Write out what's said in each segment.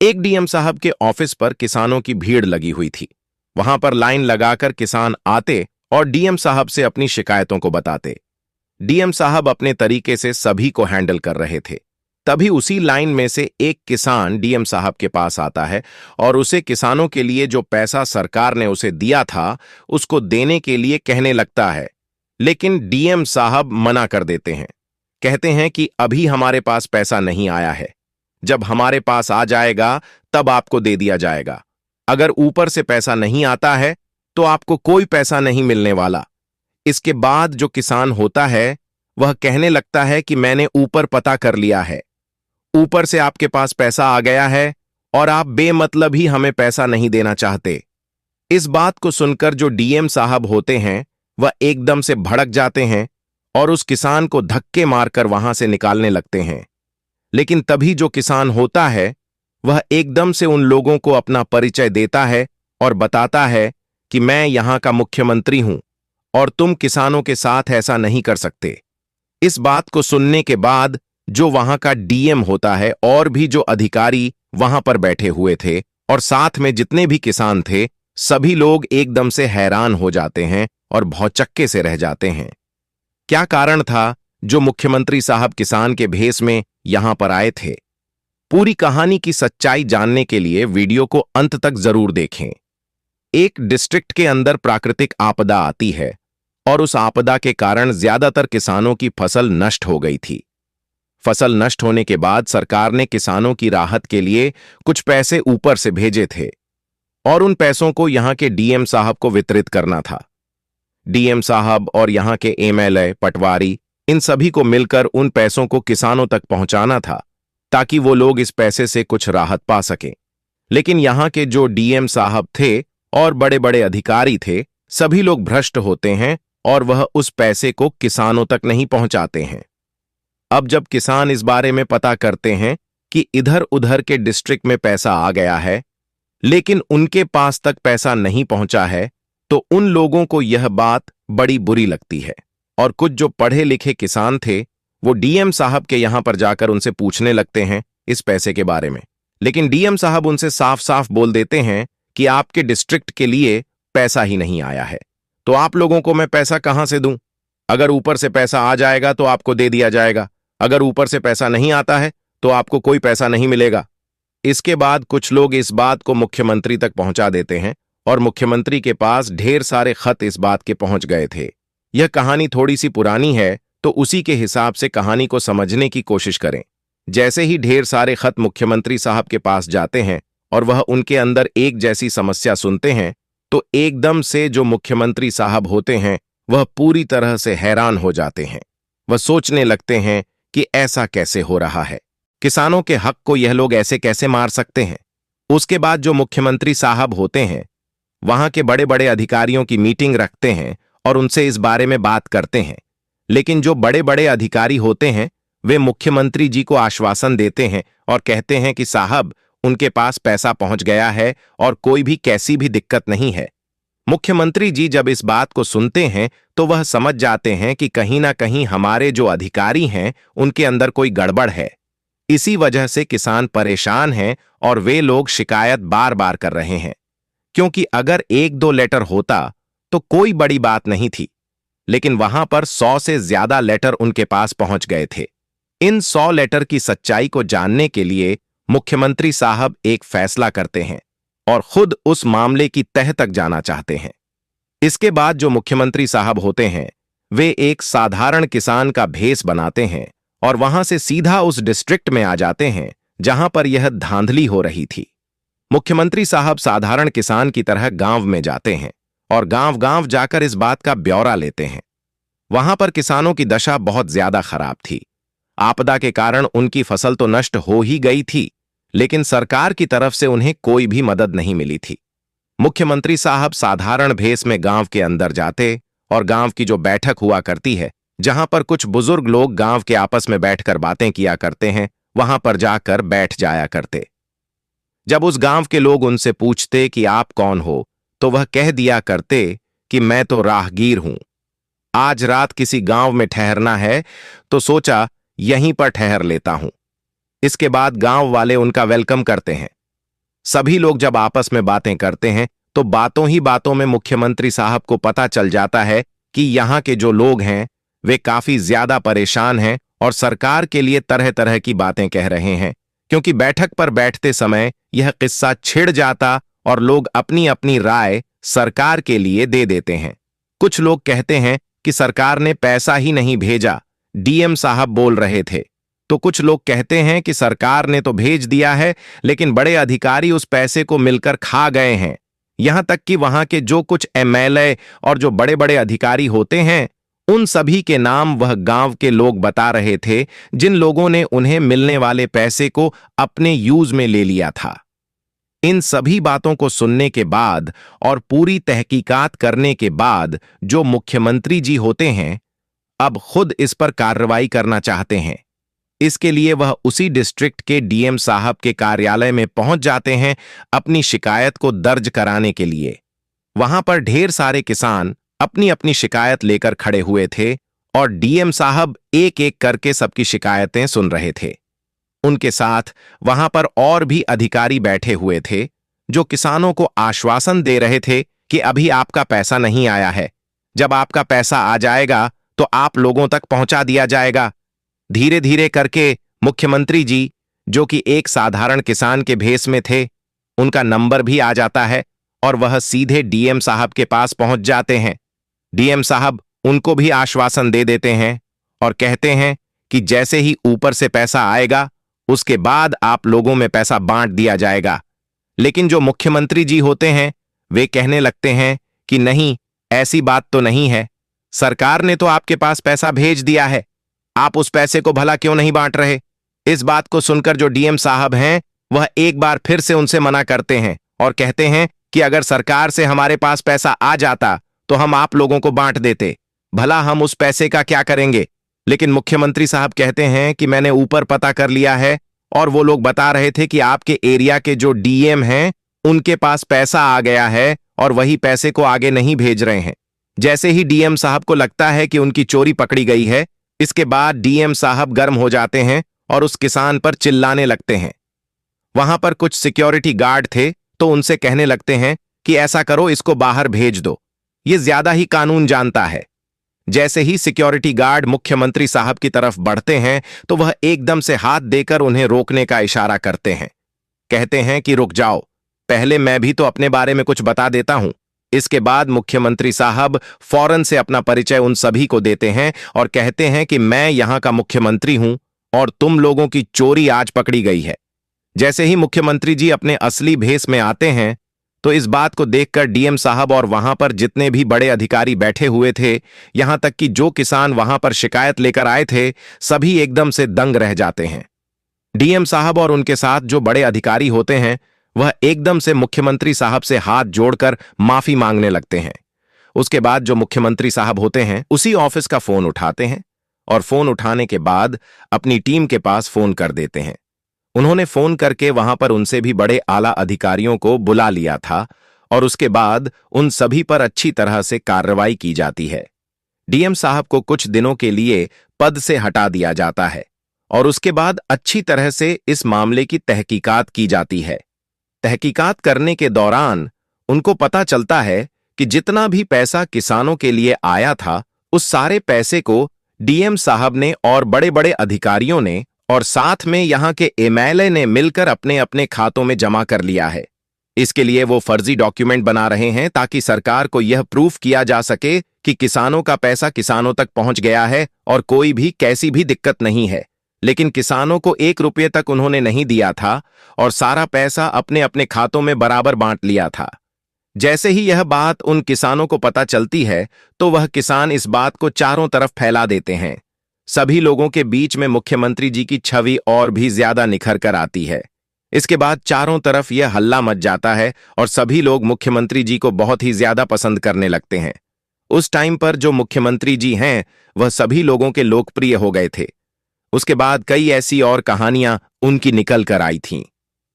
एक डीएम साहब के ऑफिस पर किसानों की भीड़ लगी हुई थी। वहां पर लाइन लगाकर किसान आते और डीएम साहब से अपनी शिकायतों को बताते। डीएम साहब अपने तरीके से सभी को हैंडल कर रहे थे। तभी उसी लाइन में से एक किसान डीएम साहब के पास आता है और उसे किसानों के लिए जो पैसा सरकार ने उसे दिया था उसको देने के लिए कहने लगता है। लेकिन डीएम साहब मना कर देते हैं। कहते हैं कि अभी हमारे पास पैसा नहीं आया है, जब हमारे पास आ जाएगा तब आपको दे दिया जाएगा। अगर ऊपर से पैसा नहीं आता है तो आपको कोई पैसा नहीं मिलने वाला। इसके बाद जो किसान होता है वह कहने लगता है कि मैंने ऊपर पता कर लिया है, ऊपर से आपके पास पैसा आ गया है और आप बेमतलब ही हमें पैसा नहीं देना चाहते। इस बात को सुनकर जो डीएम साहब होते हैं वह एकदम से भड़क जाते हैं और उस किसान को धक्के मारकर वहां से निकालने लगते हैं। लेकिन तभी जो किसान होता है वह एकदम से उन लोगों को अपना परिचय देता है और बताता है कि मैं यहां का मुख्यमंत्री हूं और तुम किसानों के साथ ऐसा नहीं कर सकते। इस बात को सुनने के बाद जो वहां का डीएम होता है और भी जो अधिकारी वहां पर बैठे हुए थे और साथ में जितने भी किसान थे, सभी लोग एकदम से हैरान हो जाते हैं और भौचक्के से रह जाते हैं। क्या कारण था जो मुख्यमंत्री साहब किसान के भेष में यहां पर आए थे? पूरी कहानी की सच्चाई जानने के लिए वीडियो को अंत तक जरूर देखें। एक डिस्ट्रिक्ट के अंदर प्राकृतिक आपदा आती है और उस आपदा के कारण ज्यादातर किसानों की फसल नष्ट हो गई थी। फसल नष्ट होने के बाद सरकार ने किसानों की राहत के लिए कुछ पैसे ऊपर से भेजे थे और उन पैसों को यहां के डीएम साहब को वितरित करना था। डीएम साहब और यहां के एमएलए, पटवारी, इन सभी को मिलकर उन पैसों को किसानों तक पहुंचाना था ताकि वो लोग इस पैसे से कुछ राहत पा सकें। लेकिन यहां के जो डीएम साहब थे और बड़े बड़े अधिकारी थे, सभी लोग भ्रष्ट होते हैं और वह उस पैसे को किसानों तक नहीं पहुंचाते हैं। अब जब किसान इस बारे में पता करते हैं कि इधर उधर के डिस्ट्रिक्ट में पैसा आ गया है लेकिन उनके पास तक पैसा नहीं पहुंचा है, तो उन लोगों को यह बात बड़ी बुरी लगती है और कुछ जो पढ़े लिखे किसान थे वो डीएम साहब के यहां पर जाकर उनसे पूछने लगते हैं इस पैसे के बारे में। लेकिन डीएम साहब उनसे साफ साफ बोल देते हैं कि आपके डिस्ट्रिक्ट के लिए पैसा ही नहीं आया है, तो आप लोगों को मैं पैसा कहां से दूं? अगर ऊपर से पैसा आ जाएगा तो आपको दे दिया जाएगा, अगर ऊपर से पैसा नहीं आता है तो आपको कोई पैसा नहीं मिलेगा। इसके बाद कुछ लोग इस बात को मुख्यमंत्री तक पहुंचा देते हैं और मुख्यमंत्री के पास ढेर सारे खत इस बात के पहुंच गए थे। यह कहानी थोड़ी सी पुरानी है तो उसी के हिसाब से कहानी को समझने की कोशिश करें। जैसे ही ढेर सारे खत मुख्यमंत्री साहब के पास जाते हैं और वह उनके अंदर एक जैसी समस्या सुनते हैं तो एकदम से जो मुख्यमंत्री साहब होते हैं वह पूरी तरह से हैरान हो जाते हैं। वह सोचने लगते हैं कि ऐसा कैसे हो रहा है, किसानों के हक को यह लोग ऐसे कैसे मार सकते हैं। उसके बाद जो मुख्यमंत्री साहब होते हैं वहां के बड़े बड़े अधिकारियों की मीटिंग रखते हैं और उनसे इस बारे में बात करते हैं। लेकिन जो बड़े बड़े अधिकारी होते हैं वे मुख्यमंत्री जी को आश्वासन देते हैं और कहते हैं कि साहब उनके पास पैसा पहुंच गया है और कोई भी कैसी भी दिक्कत नहीं है। मुख्यमंत्री जी जब इस बात को सुनते हैं तो वह समझ जाते हैं कि कहीं ना कहीं हमारे जो अधिकारी हैं उनके अंदर कोई गड़बड़ है। इसी वजह से किसान परेशान हैं और वे लोग शिकायत बार बार कर रहे हैं, क्योंकि अगर एक दो लेटर होता तो कोई बड़ी बात नहीं थी, लेकिन वहां पर 100 से ज्यादा लेटर उनके पास पहुंच गए थे। इन 100 लेटर की सच्चाई को जानने के लिए मुख्यमंत्री साहब एक फैसला करते हैं और खुद उस मामले की तह तक जाना चाहते हैं। इसके बाद जो मुख्यमंत्री साहब होते हैं वे एक साधारण किसान का भेष बनाते हैं और वहां से सीधा उस डिस्ट्रिक्ट में आ जाते हैं जहां पर यह धांधली हो रही थी। मुख्यमंत्री साहब साधारण किसान की तरह गांव में जाते हैं और गांव गांव जाकर इस बात का ब्यौरा लेते हैं। वहां पर किसानों की दशा बहुत ज्यादा खराब थी। आपदा के कारण उनकी फसल तो नष्ट हो ही गई थी, लेकिन सरकार की तरफ से उन्हें कोई भी मदद नहीं मिली थी। मुख्यमंत्री साहब साधारण भेष में गांव के अंदर जाते और गांव की जो बैठक हुआ करती है जहां पर कुछ बुजुर्ग लोग गांव के आपस में बैठकर बातें किया करते हैं, वहां पर जाकर बैठ जाया करते। जब उस गांव के लोग उनसे पूछते कि आप कौन हो तो वह कह दिया करते कि मैं तो राहगीर हूं, आज रात किसी गांव में ठहरना है तो सोचा यहीं पर ठहर लेता हूं। इसके बाद गांव वाले उनका वेलकम करते हैं सभी लोग जब आपस में बातें करते हैं तो बातों ही बातों में मुख्यमंत्री साहब को पता चल जाता है कि यहाँ के जो लोग हैं वे काफी ज्यादा परेशान हैं और सरकार के लिए तरह तरह की बातें कह रहे हैं। क्योंकि बैठक पर बैठते समय यह किस्सा छिड़ जाता और लोग अपनी अपनी राय सरकार के लिए दे देते हैं। कुछ लोग कहते हैं कि सरकार ने पैसा ही नहीं भेजा, डीएम साहब बोल रहे थे। तो कुछ लोग कहते हैं कि सरकार ने तो भेज दिया है, लेकिन बड़े अधिकारी उस पैसे को मिलकर खा गए हैं। यहां तक कि वहां के जो कुछ एमएलए और जो बड़े बड़े अधिकारी होते हैं, उन सभी के नाम वह गांव के लोग बता रहे थे, जिन लोगों ने उन्हें मिलने वाले पैसे को अपने यूज में ले लिया था। इन सभी बातों को सुनने के बाद और पूरी तहकीकात करने के बाद जो मुख्यमंत्री जी होते हैं, अब खुद इस पर कार्रवाई करना चाहते हैं। इसके लिए वह उसी डिस्ट्रिक्ट के डीएम साहब के कार्यालय में पहुंच जाते हैं अपनी शिकायत को दर्ज कराने के लिए। वहां पर ढेर सारे किसान अपनी अपनी शिकायत लेकर खड़े हुए थे और डीएम साहब एक एक करके सबकी शिकायतें सुन रहे थे। उनके साथ वहां पर और भी अधिकारी बैठे हुए थे जो किसानों को आश्वासन दे रहे थे कि अभी आपका पैसा नहीं आया है, जब आपका पैसा आ जाएगा तो आप लोगों तक पहुंचा दिया जाएगा। धीरे धीरे करके मुख्यमंत्री जी, जो कि एक साधारण किसान के भेष में थे, उनका नंबर भी आ जाता है और वह सीधे डीएम साहब के पास पहुंच जाते हैं। डीएम साहब उनको भी आश्वासन दे देते हैं और कहते हैं कि जैसे ही ऊपर से पैसा आएगा उसके बाद आप लोगों में पैसा बांट दिया जाएगा। लेकिन जो मुख्यमंत्री जी होते हैं वे कहने लगते हैं कि नहीं, ऐसी बात तो नहीं है, सरकार ने तो आपके पास पैसा भेज दिया है, आप उस पैसे को भला क्यों नहीं बांट रहे। इस बात को सुनकर जो डीएम साहब हैं वह एक बार फिर से उनसे मना करते हैं और कहते हैं कि अगर सरकार से हमारे पास पैसा आ जाता तो हम आप लोगों को बांट देते, भला हम उस पैसे का क्या करेंगे। लेकिन मुख्यमंत्री साहब कहते हैं कि मैंने ऊपर पता कर लिया है और वो लोग बता रहे थे कि आपके एरिया के जो डीएम हैं उनके पास पैसा आ गया है और वही पैसे को आगे नहीं भेज रहे हैं। जैसे ही डीएम साहब को लगता है कि उनकी चोरी पकड़ी गई है, इसके बाद डीएम साहब गर्म हो जाते हैं और उस किसान पर चिल्लाने लगते हैं। वहां पर कुछ सिक्योरिटी गार्ड थे तो उनसे कहने लगते हैं कि ऐसा करो, इसको बाहर भेज दो, ये ज्यादा ही कानून जानता है। जैसे ही सिक्योरिटी गार्ड मुख्यमंत्री साहब की तरफ बढ़ते हैं तो वह एकदम से हाथ देकर उन्हें रोकने का इशारा करते हैं। कहते हैं कि रुक जाओ, पहले मैं भी तो अपने बारे में कुछ बता देता हूं। इसके बाद मुख्यमंत्री साहब फौरन से अपना परिचय उन सभी को देते हैं और कहते हैं कि मैं यहां का मुख्यमंत्री हूं और तुम लोगों की चोरी आज पकड़ी गई है। जैसे ही मुख्यमंत्री जी अपने असली भेष में आते हैं तो इस बात को देखकर डीएम साहब और वहां पर जितने भी बड़े अधिकारी बैठे हुए थे, यहां तक कि जो किसान वहां पर शिकायत लेकर आए थे, सभी एकदम से दंग रह जाते हैं। डीएम साहब और उनके साथ जो बड़े अधिकारी होते हैं वह एकदम से मुख्यमंत्री साहब से हाथ जोड़कर माफी मांगने लगते हैं। उसके बाद जो मुख्यमंत्री साहब होते हैं उसी ऑफिस का फोन उठाते हैं और फोन उठाने के बाद अपनी टीम के पास फोन कर देते हैं। उन्होंने फोन करके वहां पर उनसे भी बड़े आला अधिकारियों को बुला लिया था और उसके बाद उन सभी पर अच्छी तरह से कार्रवाई की जाती है। डीएम साहब को कुछ दिनों के लिए पद से हटा दिया जाता है और उसके बाद अच्छी तरह से इस मामले की तहकीकात की जाती है। तहकीकात करने के दौरान उनको पता चलता है कि जितना भी पैसा किसानों के लिए आया था, उस सारे पैसे को डीएम साहब ने और बड़े बड़े अधिकारियों ने और साथ में यहां के एमएलए ने मिलकर अपने अपने खातों में जमा कर लिया है। इसके लिए वो फर्जी डॉक्यूमेंट बना रहे हैं ताकि सरकार को यह प्रूफ किया जा सके कि किसानों का पैसा किसानों तक पहुंच गया है और कोई भी कैसी भी दिक्कत नहीं है। लेकिन किसानों को 1 रुपये तक उन्होंने नहीं दिया था और सारा पैसा अपने अपने खातों में बराबर बांट लिया था। जैसे ही यह बात उन किसानों को पता चलती है तो वह किसान इस बात को चारों तरफ फैला देते हैं। सभी लोगों के बीच में मुख्यमंत्री जी की छवि और भी ज्यादा निखर कर आती है। इसके बाद चारों तरफ यह हल्ला मच जाता है और सभी लोग मुख्यमंत्री जी को बहुत ही ज्यादा पसंद करने लगते हैं। उस टाइम पर जो मुख्यमंत्री जी हैं वह सभी लोगों के लोकप्रिय हो गए थे। उसके बाद कई ऐसी और कहानियां उनकी निकल कर आई थीं।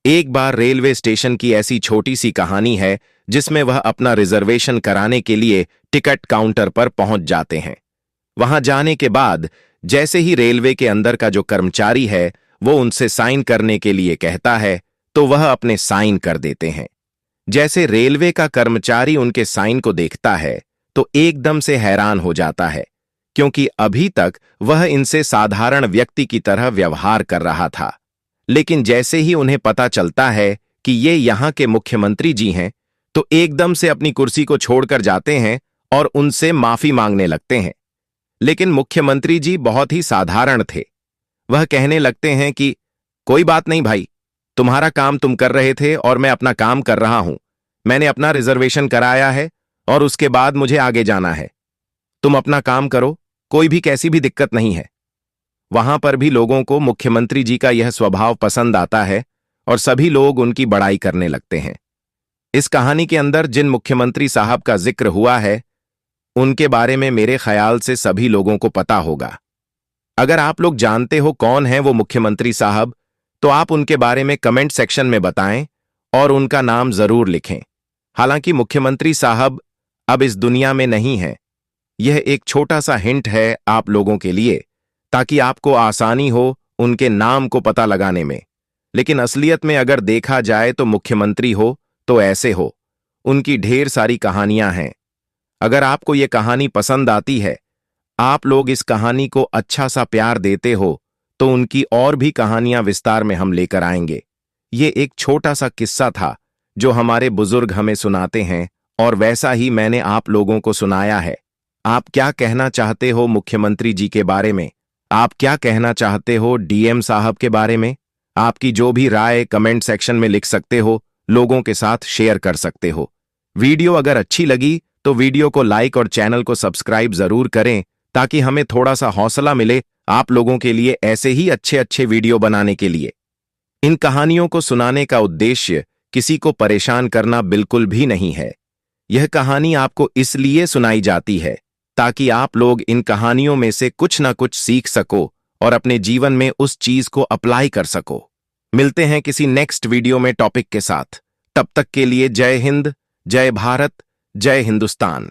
एक बार रेलवे स्टेशन की ऐसी छोटी सी कहानी है जिसमें वह अपना रिजर्वेशन कराने के लिए टिकट काउंटर पर पहुंच जाते हैं। वहां जाने के बाद जैसे ही रेलवे के अंदर का जो कर्मचारी है वो उनसे साइन करने के लिए कहता है तो वह अपने साइन कर देते हैं। जैसे रेलवे का कर्मचारी उनके साइन को देखता है तो एकदम से हैरान हो जाता है, क्योंकि अभी तक वह इनसे साधारण व्यक्ति की तरह व्यवहार कर रहा था। लेकिन जैसे ही उन्हें पता चलता है कि ये यहाँ के मुख्यमंत्री जी हैं, तो एकदम से अपनी कुर्सी को छोड़कर जाते हैं और उनसे माफी मांगने लगते हैं। लेकिन मुख्यमंत्री जी बहुत ही साधारण थे। वह कहने लगते हैं कि कोई बात नहीं भाई, तुम्हारा काम तुम कर रहे थे और मैं अपना काम कर रहा हूं। मैंने अपना रिजर्वेशन कराया है और उसके बाद मुझे आगे जाना है। तुम अपना काम करो, कोई भी कैसी भी दिक्कत नहीं है। वहां पर भी लोगों को मुख्यमंत्री जी का यह स्वभाव पसंद आता है और सभी लोग उनकी बड़ाई करने लगते हैं। इस कहानी के अंदर जिन मुख्यमंत्री साहब का जिक्र हुआ है, उनके बारे में मेरे ख्याल से सभी लोगों को पता होगा। अगर आप लोग जानते हो कौन है वो मुख्यमंत्री साहब, तो आप उनके बारे में कमेंट सेक्शन में बताएं और उनका नाम जरूर लिखें। हालांकि मुख्यमंत्री साहब अब इस दुनिया में नहीं है। यह एक छोटा सा हिंट है आप लोगों के लिए, ताकि आपको आसानी हो उनके नाम को पता लगाने में। लेकिन असलियत में अगर देखा जाए तो मुख्यमंत्री हो तो ऐसे हो। उनकी ढेर सारी कहानियां हैं। अगर आपको ये कहानी पसंद आती है, आप लोग इस कहानी को अच्छा सा प्यार देते हो, तो उनकी और भी कहानियां विस्तार में हम लेकर आएंगे। ये एक छोटा सा किस्सा था जो हमारे बुजुर्ग हमें सुनाते हैं, और वैसा ही मैंने आप लोगों को सुनाया है। आप क्या कहना चाहते हो मुख्यमंत्री जी के बारे में? आप क्या कहना चाहते हो डीएम साहब के बारे में? आपकी जो भी राय कमेंट सेक्शन में लिख सकते हो, लोगों के साथ शेयर कर सकते हो। वीडियो अगर अच्छी लगी तो वीडियो को लाइक और चैनल को सब्सक्राइब जरूर करें, ताकि हमें थोड़ा सा हौसला मिले आप लोगों के लिए ऐसे ही अच्छे अच्छे वीडियो बनाने के लिए। इन कहानियों को सुनाने का उद्देश्य किसी को परेशान करना बिल्कुल भी नहीं है। यह कहानी आपको इसलिए सुनाई जाती है ताकि आप लोग इन कहानियों में से कुछ ना कुछ सीख सको और अपने जीवन में उस चीज को अप्लाई कर सको। मिलते हैं किसी नेक्स्ट वीडियो में टॉपिक के साथ। तब तक के लिए जय हिंद, जय भारत, जय हिंदुस्तान।